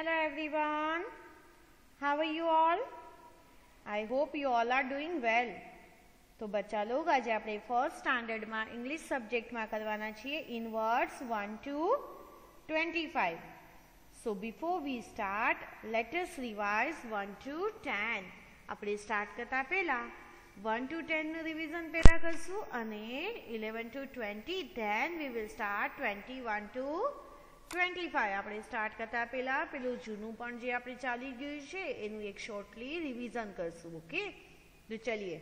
Hello everyone. How are you all? I hope you all are doing well. तो बच्चा लोग आज આપણે ફર્સ્ટ સ્ટાન્ડર્ડમાં ઇંગ્લિશ સબ્જેક્ટમાં કરવાના છીએ ઇનવર્ડ્સ 1 to 25. So before we start, let us revise 1 to 10. આપણે સ્ટાર્ટ કરતા પહેલા 1 to 10 નું રિવિઝન પહેલા કરશું અને 11 to 20, then we will start 21 to 25. આપણે સ્ટાર્ટ કરતા પહેલા પેલું જૂનું પણ જે આપણે ચાલી ગયું છે એનું એક શોર્ટલી રિવિઝન કરશું. ઓકે, તો ચલીએ.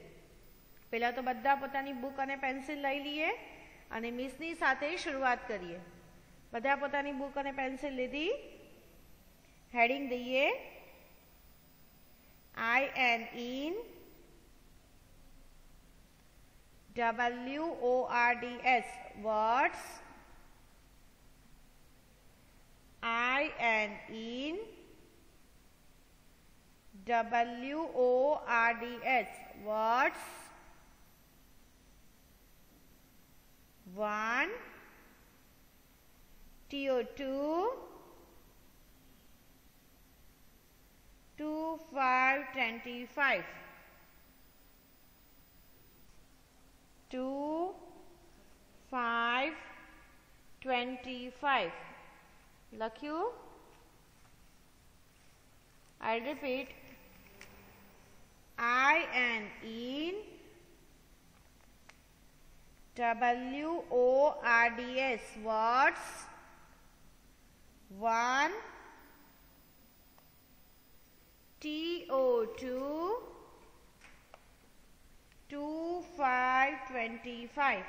પહેલા તો બધા પોતાની બુક અને પેન્સિલ લઈ લઈએ અને મિસની સાથે શરૂઆત કરીએ. બધા પોતાની બુક અને પેન્સિલ લીધી. હેડિંગ દઈએ I and in WORDS words. I and in WORDS words. 1 TO2 2525 2525 લખ્યું. I repeat, I and in WORDS words. 1 TO2 2525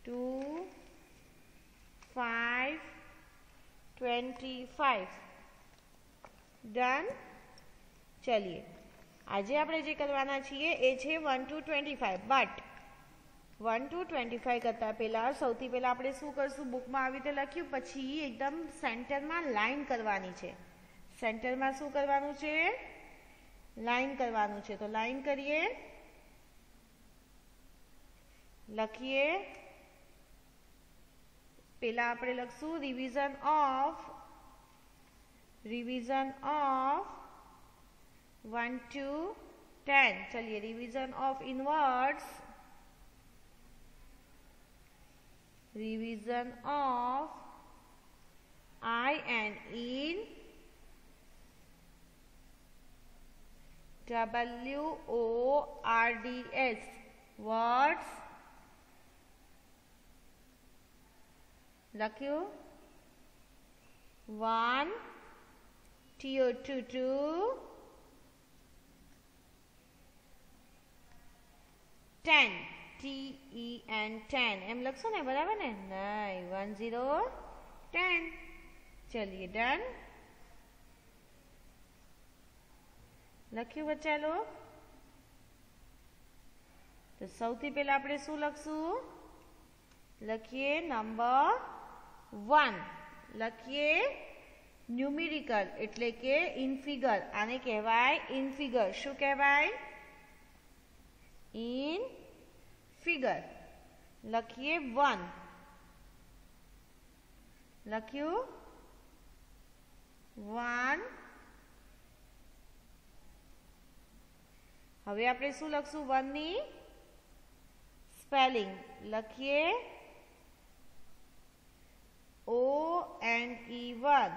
2525 done. ચલીએ, આજે આપણે જે કરવાના છીએ એ છે 1 to 25. બટ 1 to 25 કરતાં પહેલાં સૌથી પહેલાં આપણે શું કરશું, બુકમાં આવી રીતે લખ્યું પછી એકદમ સેન્ટરમાં લાઈન કરવાની છે. સેન્ટરમાં શું કરવાનું છે, લાઈન કરવાનું છે. તો લાઈન કરીએ, લખીએ. પહેલાં આપણે લખશું રિવિઝન ઓફ 1 to 10. चलिए, revision of inwards, revision of I and in WORDS words. લખ્યું. 1 TO2 10 TEN 10 એમ લખશો ને, બરાબર ને? નહીં, 1 0 10. ચલીએ, ડન. લખ્યું બચ્ચા લોગ? તો સૌથી પહેલા આપણે શું લખશું, લખીએ નંબર 1. લખીએ ન્યુમેરિકલ એટલે કે ઇન ફિગર. આને કહેવાય ઇન ફિગર. શું કહેવાય? In figure. લખીએ 1. લખ્યું 1. હવે આપણે શું લખશું, 1 ની સ્પેલિંગ. લખીએ ONE1.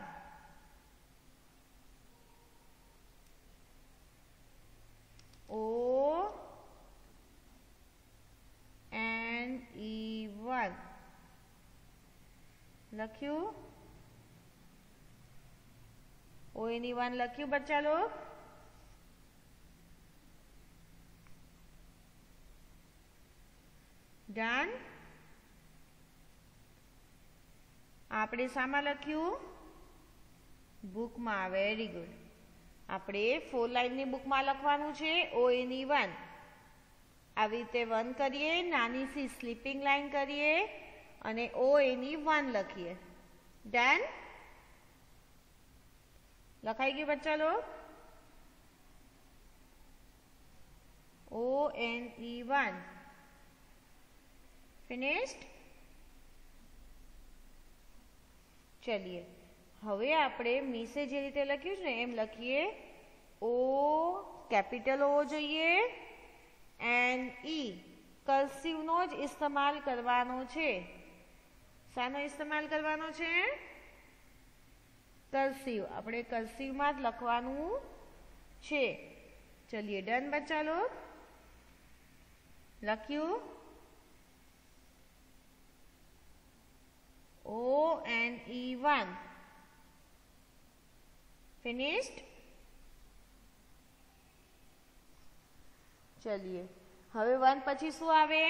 ONE1 લખ્યું. ONE1 લખ્યું બચ્ચા લોગ? ડન. આપણે શામાં લખ્યું? બુકમાં. Very good. આપણે 4 લાઈનની બુકમાં લખવાનું છે ONE1. આવી રીતે 1 કરીએ, નાની સી સ્લીપિંગ લાઈન કરીએ અને ONE1 લખીએ. ડન. લખાઈ ગયું બચ્ચા લોગ? ONE1 finished. चलिए હવે આપણે મીસે જે રીતે લખ્યું છે ને એમ લખીએ. ઓ કેપિટલ ઓ જોઈએ એન્ડ ઈ કર્સિવનો જ ઇસ્તેમાલ કરવાનો છે. શાનો ઇસ્તેમાલ કરવાનો છે? કર્સિવ. આપણે કર્સિવમાં જ લખવાનું છે. ચલિए डन बच्चा लोग. लख्यू ONE1 फिनिश्ड. चलिए હવે 1 પછી શું આવે?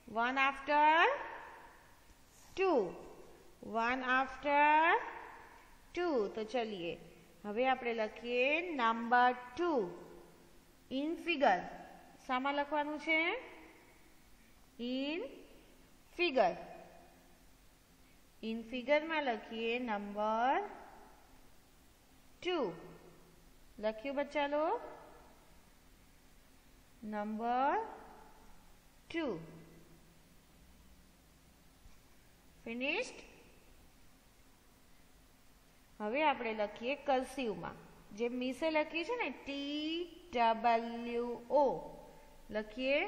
1 आफ्टर 2. 1 आफ्टर 2. तो चलिए હવે આપણે લખીએ નંબર 2 ઇન ફિગર. શામાં લખવાનું છે? In figure. ઇન ફિગરમાં લખીએ નંબર 2. લખ્યું બચ્ચા લોગ? નંબર 2. ફિનિશ્ડ. હવે આપણે લખીએ કર્સિવમાં. જે મીસે લખી છે ને TWO લખીએ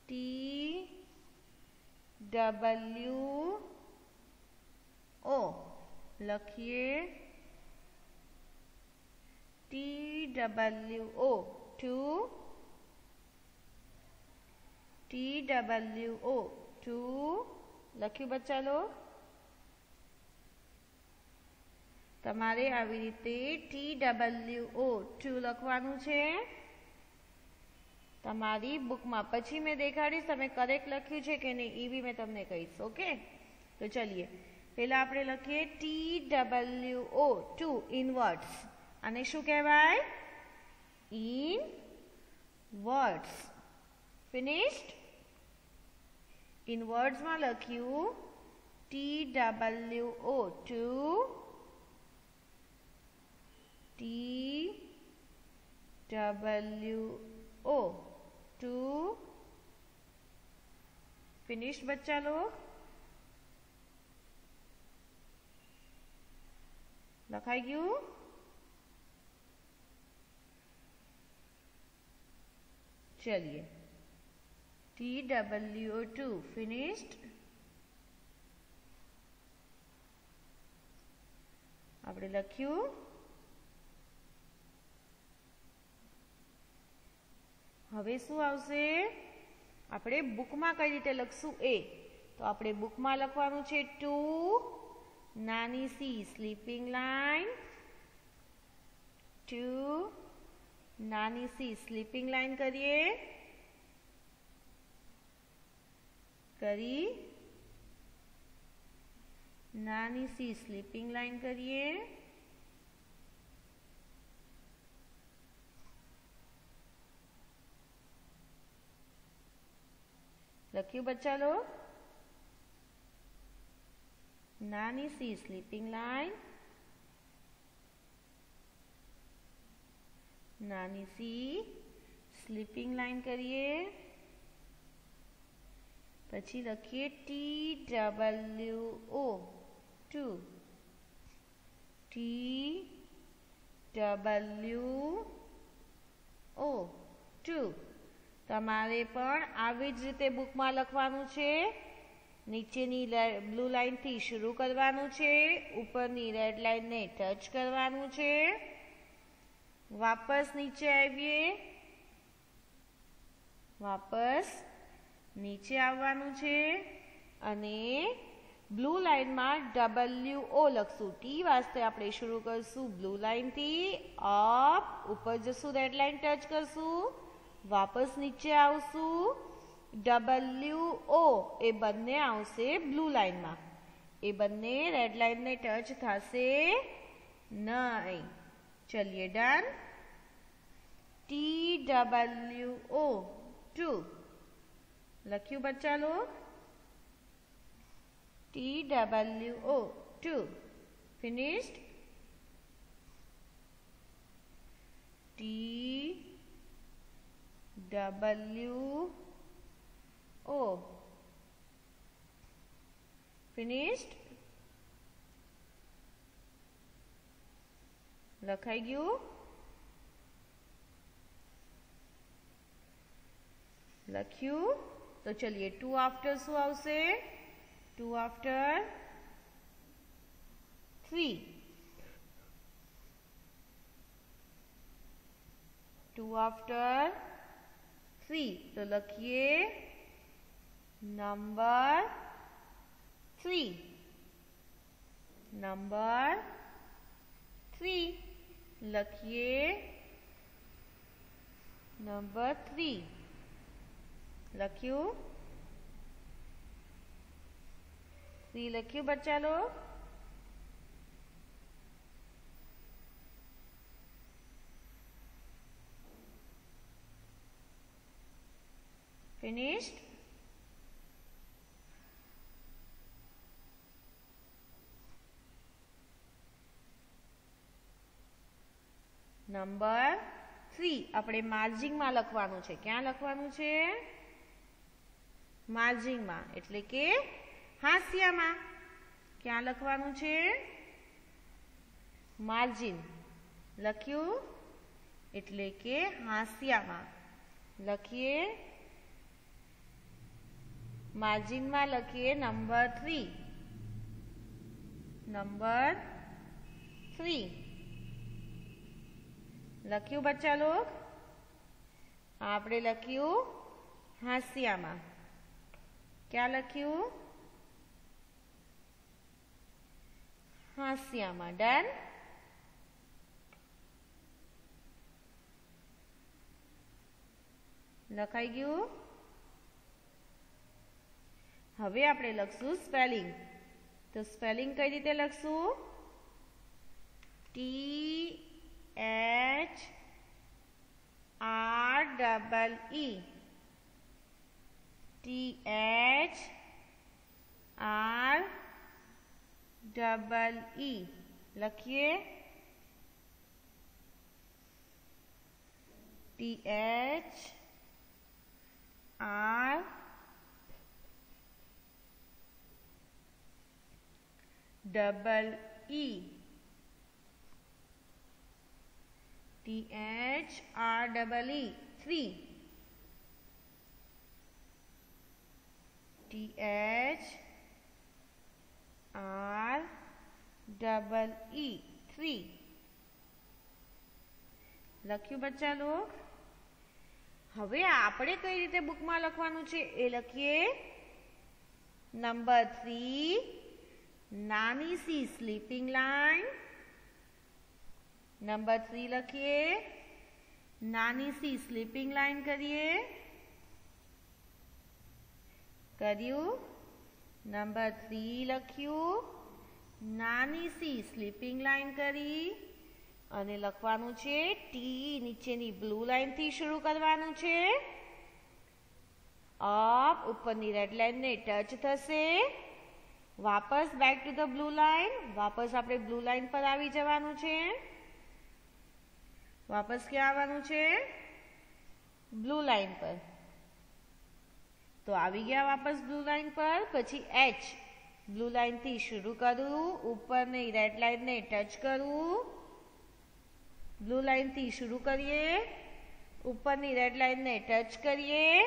TWO લખીએ TWO 2 લખ્યું બચ્ચા લોગ? તમારે આવી રીતે TWO2 લખવાનું છે તમારી બુકમાં. પછી મેં દેખાડીશ તમે કરેક્ટ લખ્યું છે કે નહીં એ બી મેં તમને કહીશ. ઓકે, તો ચલીએ પહેલા આપણે લખીએ TWO2 ઇનવર્ડ્સ. આને શું કહેવાય? In words. ફિનિશ્ડ. ઇનવર્ડ્સમાં લખ્યું TWO2 TWO2 फिनिश बच्चा लोग. લખાઈ ગયું? चलिए TWO2 फिनिश्ड. આપણે લખ્યું. હવે શું આવશે? આપણે બુકમાં કઈ રીતે લખશું એ તો આપણે બુકમાં લખવાનું છે 2 નાની સી સ્લીપિંગ લાઇન. 2 નાની સી સ્લીપિંગ લાઇન કરીએ. નાની સી સ્લીપિંગ લાઇન કરીએ. લખ્યું બચ્ચા લોગ? નાની સી સ્લીપિંગ લાઇન. નાની સી સ્લીપિંગ લાઇન કરીએ. પછી લખીએ TWO2 TWO2 તમારે પણ આવી જ રીતે બુકમાં લખવાનું છે. નીચેની બ્લુ લાઇનથી શરૂ કરવાનું છે. ઉપરની રેડ લાઇનને ટચ કરવાનું છે. વાપસ નીચે આવીએ. વાપસ નીચે આવવાનું છે અને બ્લુ લાઇનમાં WO લખશું. ટી વાસ્તે આપણે શરૂ કરશું બ્લુ લાઇનથી. અપ ઉપર જશું, રેડ લાઇન ટચ કરશું. વાપસ નીચે આવશું. WO એ બંને આવશે બ્લુ લાઇનમાં. એ બંને રેડ લાઇનને ટચ થશે નહીં. ચલિए डन. TWO2 લખ્યું બચ્ચા log? TWO2 finished. TWO finished. લખાઈ ગયું? લખ્યું? તો ચલિए 2 आफ्टर શું આવશે? 2 आफ्टर 3. 2 आफ्टर 3. તો લખીએ નંબર 3. નંબર 3. લખીએ નંબર 3. લખ્યું? 3 લખ્યું બચ્ચા લોગ? Finished? નંબર 3 આપણે માર્જિંગમાં લખવાનું છે. ક્યાં લખવાનું છે? માર્જિંગમાં એટલે કે હાંસિયામાં. ક્યાં લખવાનું છે? માર્જિન. લખ્યું? એટલે કે હાંસિયામાં. લખીએ માર્જિનમાં લખીએ નંબર 3. નંબર 3 લખ્યું બચ્ચા લોગ? આપણે લખ્યું હાંસિયામાં. ક્યાં લખ્યું? હાંસિયામાં. ડન? લખાઈ ગયું? હવે આપણે લખશું સ્પેલિંગ. તો સ્પેલિંગ કઈ રીતે લખશું? THREE. THREE લખીએ THREE. THREE 3. THREE 3 લખ્યું બચ્ચા લોગ? હવે આપણે કઈ રીતે બુકમાં લખવાનું છે એ લખીએ. નંબર 3 નાની સી સ્લીપિંગ લાઈન. નંબર 3 લખીએ. નાની સી સ્લીપિંગ લાઈન કરીએ. કર્યું? નંબર 3 લખ્યું. નાની સી સ્લીપિંગ લાઈન કરી અને લખવાનું છે ટી. નીચેની બ્લુ લાઈન થી શરૂ કરવાનું છે. અપ ઉપરની રેડ લાઈન ને ટચ થશે. વાપસ back to the blue line. વાપસ આપણે બ્લુ લાઈન પર આવી જવાનું છે. વાપસ ક્યાં આવવાનું છે? બ્લુ લાઈન પર. તો આવી ગયા વાપસ બ્લુ લાઈન પર. પછી એચ બ્લુ લાઈન થી શરૂ કરું. ઉપરની રેડ લાઈન ને ટચ કરું. બ્લુ લાઈન થી શરૂ કરીએ. ઉપરની રેડ લાઈન ને ટચ કરીએ.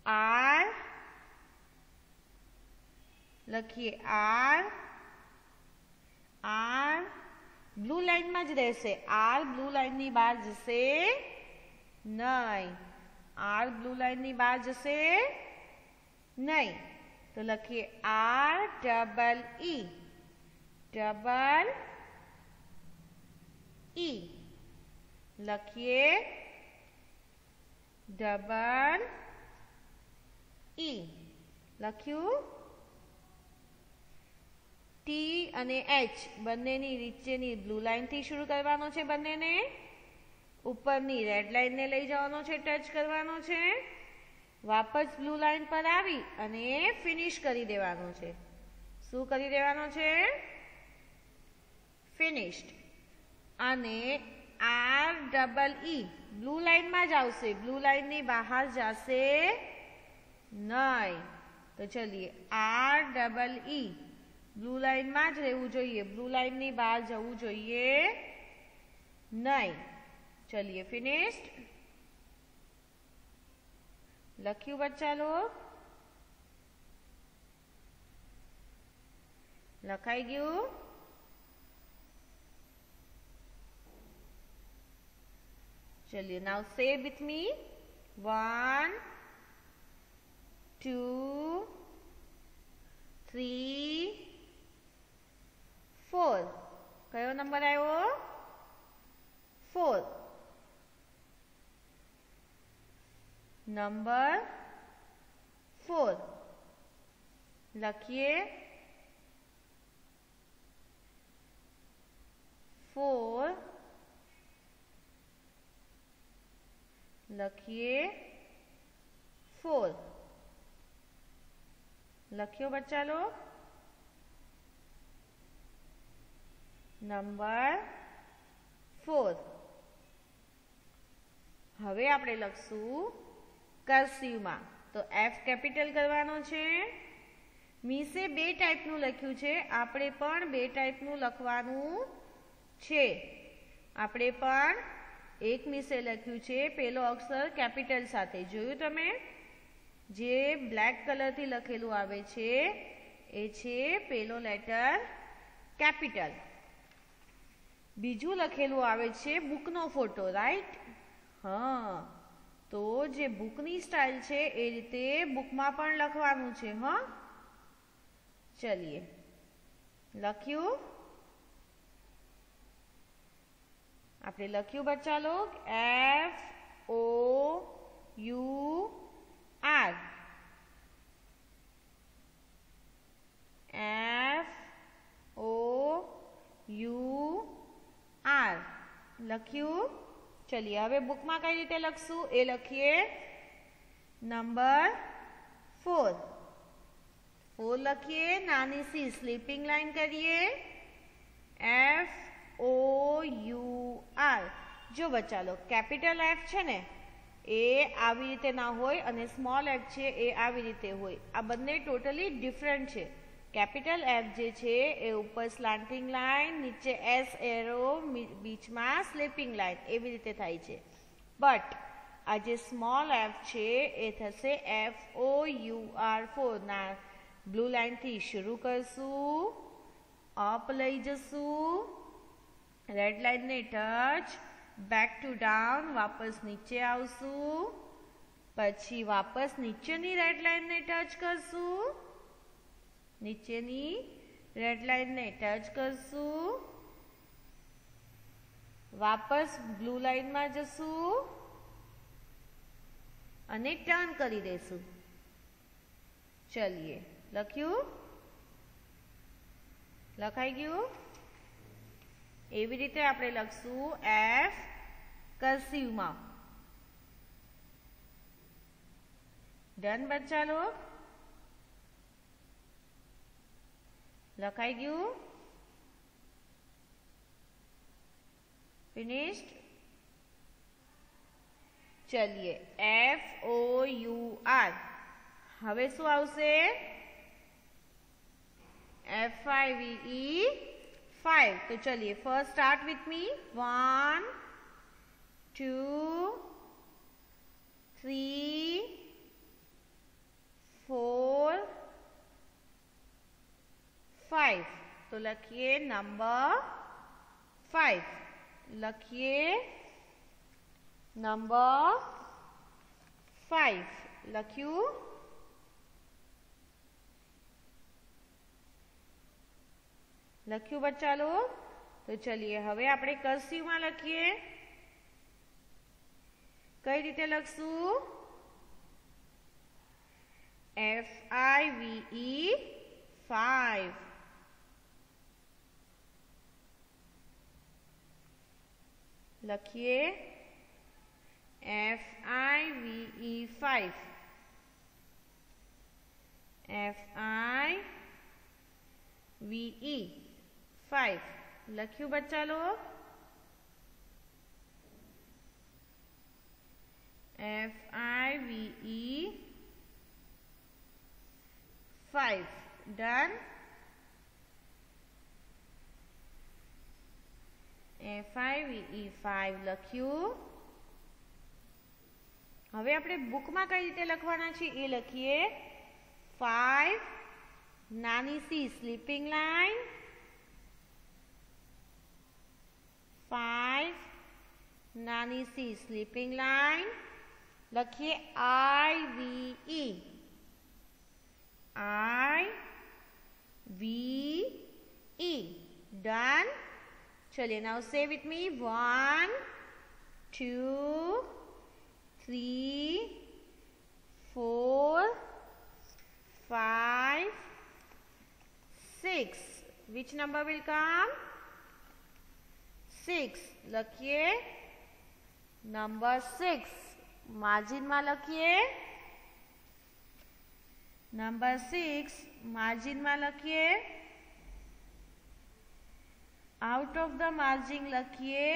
આર લખીએ. આર આર બ્લુ લાઈનમાં જ રહેશે. આર બ્લુ લાઈનની બહાર જશે નહીં. આર બ્લુ લાઈનની બહાર જશે નહીં. તો લખીએ R double E. Double E લખીએ. ડબલ ઈ લખ્યું? ટી અને એચ બંનેની નીચેની બ્લુ લાઈન થી શરૂ કરવાનો છે. બંનેને ઉપરની રેડ લાઈન ને લઈ જવાનો છે. ટચ કરવાનો છે. વાપસ બ્લુ લાઈન પર આવી અને ફિનિશ કરી દેવાનો છે. શું કરી દેવાનો છે? ફિનિશ્ડ. અને આર ડબલ ઈ બ્લુ લાઈનમાં જ આવશે. બ્લુ લાઈનની બહાર જશે નહીં. તો ચલીએ આર ડબલ ઈ બ્લુ લાઇનમાં જ રહેવું જોઈએ, બ્લુ લાઇનની બહાર જવું જોઈએ નહીં. चलिए फिनिश्ड. लख्यू बच्चा लोग, लखाई गयु. चलिए नाउ से विथ मी 1 2 3 4. कयो नंबर आयो? 4. नंबर 4 लखिए. 4 लखिए. 4 लखियो बच्चा लोग. नंबर 4. હવે આપણે લખશું કર્સિવમાં. તો એફ કેપિટલ કરવાનો છે. મીસે બે ટાઈપનું લખ્યું છે, આપણે પણ બે ટાઈપનું લખવાનું છે. આપણે પણ એક મીસે લખ્યું છે પેલો અક્ષર કેપિટલ સાથે. જોયું તમે? જે બ્લેક કલરથી લખેલું આવે છે એ છે પેલો લેટર કેપિટલ. બીજું લખેલું આવે છે બુકનો ફોટો, રાઈટ? હા, તો જે બુકની સ્ટાઇલ છે એ રીતે બુકમાં પણ લખવાનું છે. હા, ચલિए લખ્યું. આપણે લખ્યું બચ્ચા લોગ FOUR. FOUR લખ્યું. चलिए હવે બુકમાં કઈ રીતે લખશું એ લખીએ. નંબર 4 લખીએ. નાની સી સ્લીપિંગ લાઈન કરીએ. FOUR. જો બચ્ચા લો કેપિટલ એફ છે ને એ આવી રીતે ના હોય અને સ્મોલ એફ છે એ આવી રીતે હોય. આ બંને ટોટલી ડિફરન્ટ છે. કેપિટલ એફ જે છે એ ઉપર સ્લાન્ટિંગ લાઇન, નીચે એસ એરો, બીચમાં સ્લીપિંગ લાઇન, એવી રીતે થાય છે. બટ આ જે સ્મોલ એફ છે એ થશે FOUR. ના બ્લુ લાઇનથી શરૂ કરશું, અપ લઈ જશું, રેડ લાઇનને ટચ, બેક ટુ ડાઉન, વાપસ નીચે આવશું, પછી વાપસ નીચેની રેડ લાઇનને ટચ કરશું, નીચેની રેડ લાઇનને ટચ કરશું, વાપસ બ્લુ લાઇનમાં જશું અને ટર્ન કરી દેશું. ચલિए લખ્યું? લખાઈ ગયું? એવી રીતે આપણે લખશું એફ કર્સિવમાં. ડન બચ્ચા લોગ? લખાઈ ગયું? ફિનિશ્ડ? ચલિए FOUR. હવે શું આવશે? FIVE 5. तो चलिए फर्स्ट स्टार्ट विथ मी 1 2 3 4 5. तो लखिए नंबर 5. लखिए नंबर 5. लख्यू? लख्यू बच्चा लोग? तो चलिए हवे आपणे कर्सिव में लखीए. कई रीते लखशू? FIVE 5. लखिए FIVE 5. FIVE 5. लख्यू बच्चा लोग? FIVE 5. डन? 5 લખ્યું. હવે આપણે બુકમાં કઈ રીતે લખવાના છે એ લખીએ. 5 નાની સી સ્લીપિંગ લાઇન, 5 નાની સી સ્લીપિંગ લાઇન લખીએ. IVE, IVE. Done. चलिए now say with me. 1 2 3 4 5 6. Which number will come? 6. લખીએ. નંબર 6 માર્જિનમાં લખીએ. નંબર 6 માર્જિનમાં લખીએ. આઉટ ઓફ ધ માર્જિન લખીએ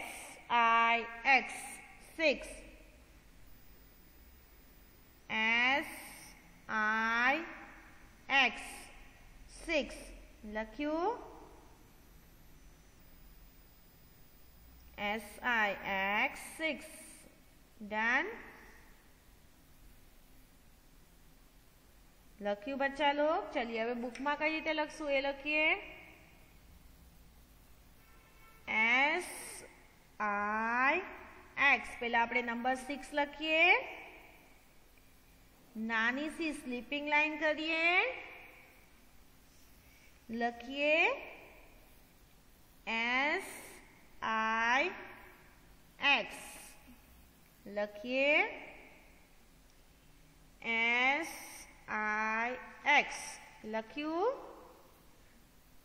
SIX 6. SIX 6 લખ્યું. SIX 6. Done. લખ્યું બચ્ચા લોગ. ચલિए હવે બુકમાં કઈ રીતે લખશું એ લખીએ. SIX પહેલા આપણે નંબર 6 લખીએ. નાની सी સ્લીપિંગ લાઇન કરીએ. લખીએ SIX. લખીએ SIX. લખ્યું.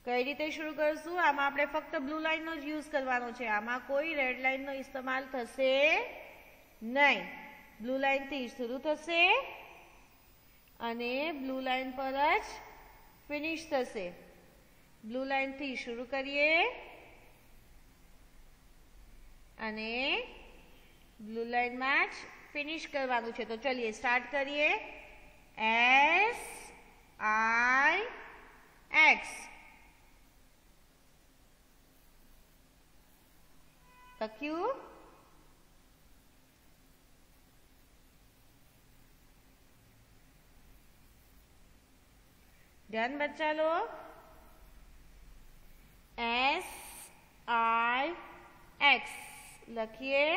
કઈ રીતે શરૂ કરશું? આમાં આપણે ફક્ત બ્લુ લાઇનનો જ યુઝ કરવાનો છે. આમાં કોઈ રેડ લાઇનનો ઇસ્તેમાલ થશે નહીં. બ્લુ લાઇનથી શરૂ થશે અને બ્લુ લાઇન પર જ ફિનિશ થશે. બ્લુ લાઇનથી શરૂ કરીએ અને બ્લુ લાઇનમાં જ ફિનિશ કરવાનું છે. તો ચલિए સ્ટાર્ટ કરીએ. SIX. લખ્યું. ડન બચ્ચા લોગ. SIX લખીએ.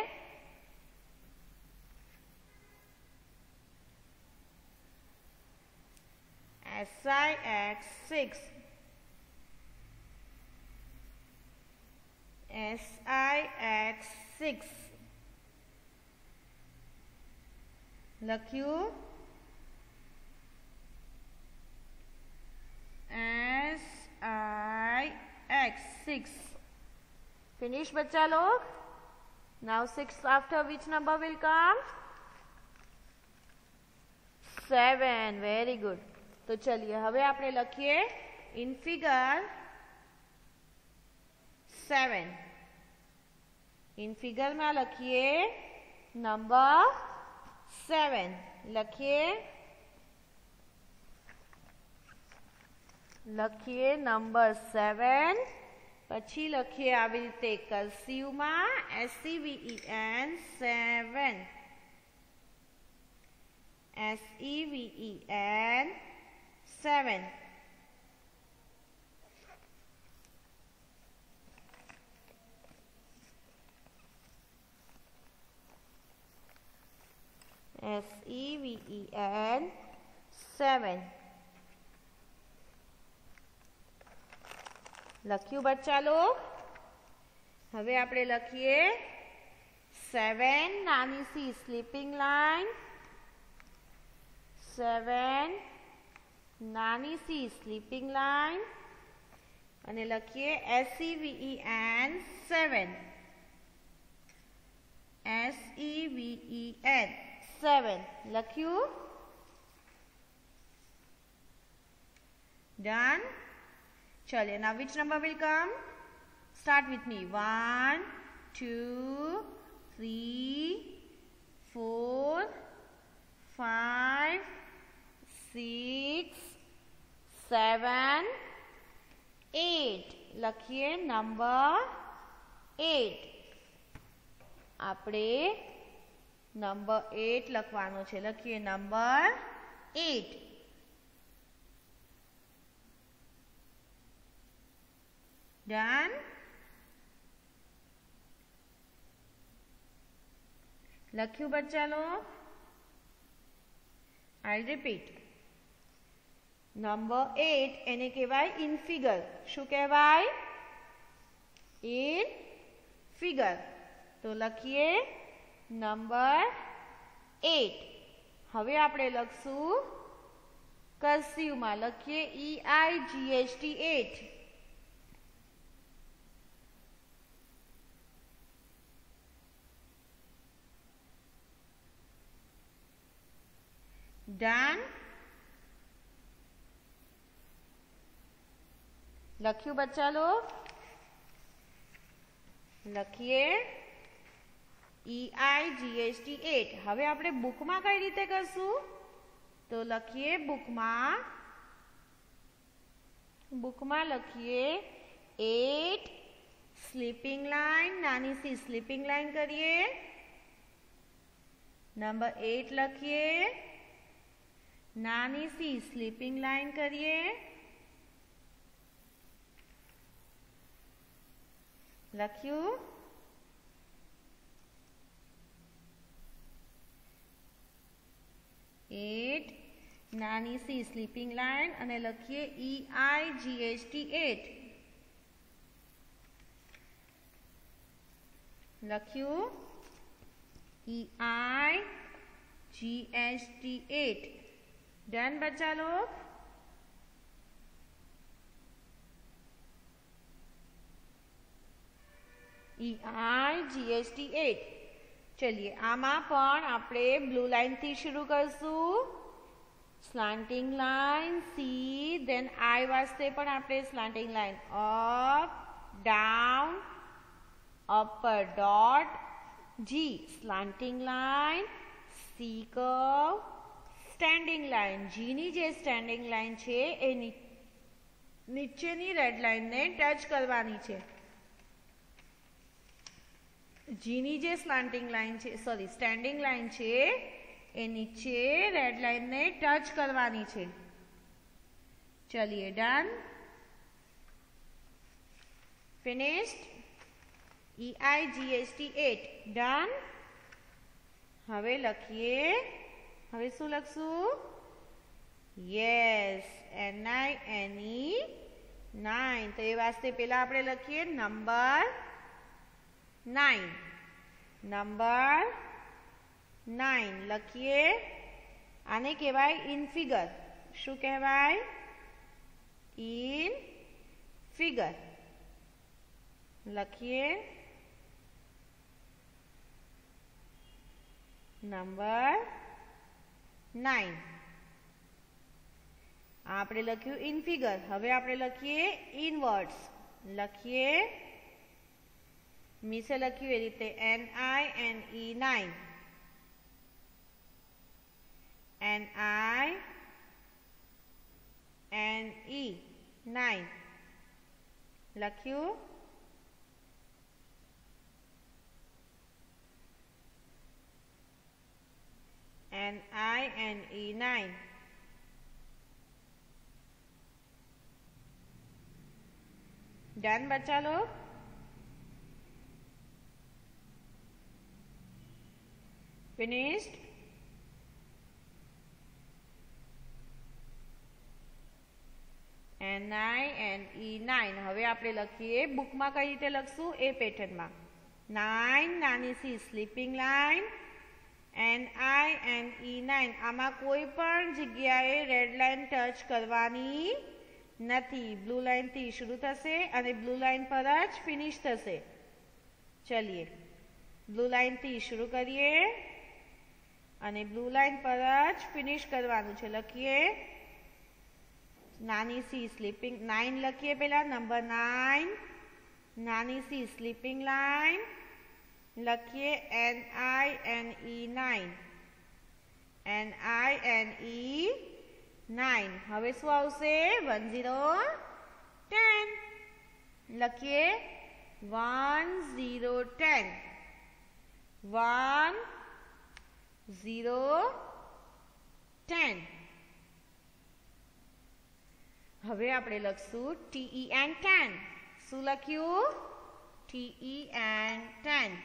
SIX 6. SIX 6 લખ્યું. SIX 6. Finish बच्चा लोग. Now 6 after which number will come? 7. Very good. तो चलिए હવે આપણે લખીએ in figure 7. in figure में લખીએ number 7. લખીએ નંબર 7. પછી લખીએ આવી રીતે કર્સિવમાં SEVEN 7. SEVEN 7. SEVEN 7. લખ્યું બચ્ચા લોગ. હવે આપણે લખીએ 7 નાની સી સ્લીપિંગ લાઇન. 7 નાની સી સ્લીપિંગ લાઇન અને લખીએ SEVEN 7. SEVEN 7 લખ્યું. Done. चलिए now which number will come? Start with me. 1 2 3 4 5 6 7 8. લખીએ નંબર 8. આપણે નંબર 8 લખવાનો છે. લખીએ નંબર 8. ડન. લખ્યું બચ્ચા લોગ? આઈ રિપીટ. નંબર 8 એને કહેવાય ઇન ફિગર. શું કહેવાય? In figure. તો લખીએ નંબર 8. હવે આપણે લખશું કર્સિવમાં. લખીએ EIGHT 8. ડન. લખ્યું બચ્ચા લોગ? લખીએ EIGHT 8. હવે આપણે બુકમાં કઈ રીતે કરશું? તો લખીએ બુકમાં લખીએ 8 સ્લીપિંગ લાઈન. નાની સી સ્લીપિંગ લાઈન કરીએ. નંબર 8 લખીએ. નાની સી સ્લીપિંગ લાઈન કરીએ. લખ્યું? એટ નાની સી સ્લીપિંગ લાઈન અને લખીએ EIGHT 8. લખ્યું? EIGHT 8. डन बच्चा लोग? EIGHT 8. चलिए आमा पण आपणे ब्लू लाइन थी शुरू करशु. Slanting line C. Then I वास्ते पण आपणे slanting line up down upper dot G slanting line C curve standing line. G नी जे स्टेन्डिंग लाइन छे ए नीचेनी रेड लाइन ने टच करवानी छे. जी नी जे स्लांटिंग लाइन छे सॉरी स्टेन्डिंग लाइन छे ए नीचे रेड लाइन ने टच करवानी छे. चलिए डन. फिनिश्ड. EIGHT 8. डन. हवे लखीए. હવે શું લખશું? Yes NINE 9. તો એ વાસ્તે પેલા આપણે લખીએ નંબર 9. નંબર 9 લખીએ. આને કહેવાય ઇન ફિગર. શું કહેવાય? In figure. લખીએ નંબર 9. આપણે લખ્યું ઇન ફિગર. હવે આપણે લખીએ ઇન વર્ડ્સ. લખીએ મીસે લખ્યું એ રીતે NINE 9. NINE 9. લખ્યું? NINE 9. डन बच्चा लोग? फिनिश्ड. NINE 9. હવે આપણે લખીએ બુકમાં કઈ રીતે લખશું એ પેટર્નમાં. 9 નાની સી સ્લીપિંગ લાઈન NINE 9. આમાં કોઈ પણ જગ્યાએ રેડ લાઈન ટચ કરવાની નથી. બ્લુ લાઈન થી શરૂ થશે અને બ્લુ લાઈન પર જ ફિનિશ થશે. ચલિए બ્લુ લાઈન થી શરૂ કરીએ અને બ્લુ લાઈન પર જ ફિનિશ કરવાનું છે. લખીએ નાની સી સ્લીપિંગ 9 લખીએ પહેલા. નંબર 9 નાની સી સ્લીપિંગ લાઈન લખીએ NINE 9. NINE 9. હવે શું આવશે? 1 0 10. લખીએ 1 0 10. 1 0 10. હવે આપણે લખશું TEN 10. શું લખ્યું? TEN 10.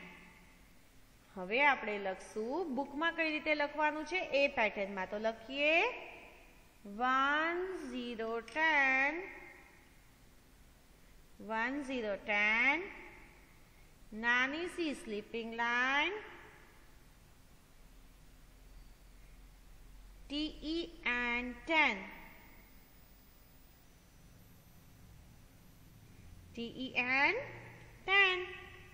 હવે આપણે લખશું બુકમાં કઈ રીતે લખવાનું છે એ પેટર્નમાં. તો લખીએ 1 0 10 1 0 10. નાની C sleeping line TEN 10. TEN 10.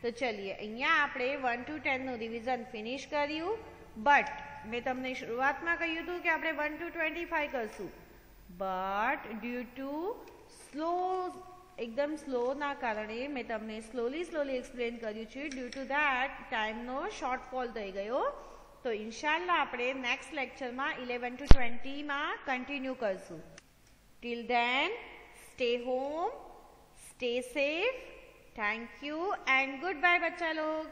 તો ચલીએ અહીંયા આપણે 1 to 10 નું રિવિઝન ફિનિશ કર્યું. બટ મેં તમને શરૂઆતમાં કહ્યું હતું કે આપણે 1 to 25 કરશું. બટ ડ્યુ ટુ એકદમ સ્લોના કારણે મેં તમને સ્લોલી એક્સપ્લેન કર્યું છે. ડ્યુ ટુ ધેટ ટાઈમનો શોર્ટફોલ થઈ ગયો. તો ઇન્શાલ્લાહ આપણે નેક્સ્ટ લેક્ચરમાં 11 to 20 માં કન્ટિન્યુ કરશું. Till then stay home, stay safe. Thank you and goodbye बच्चा लोग.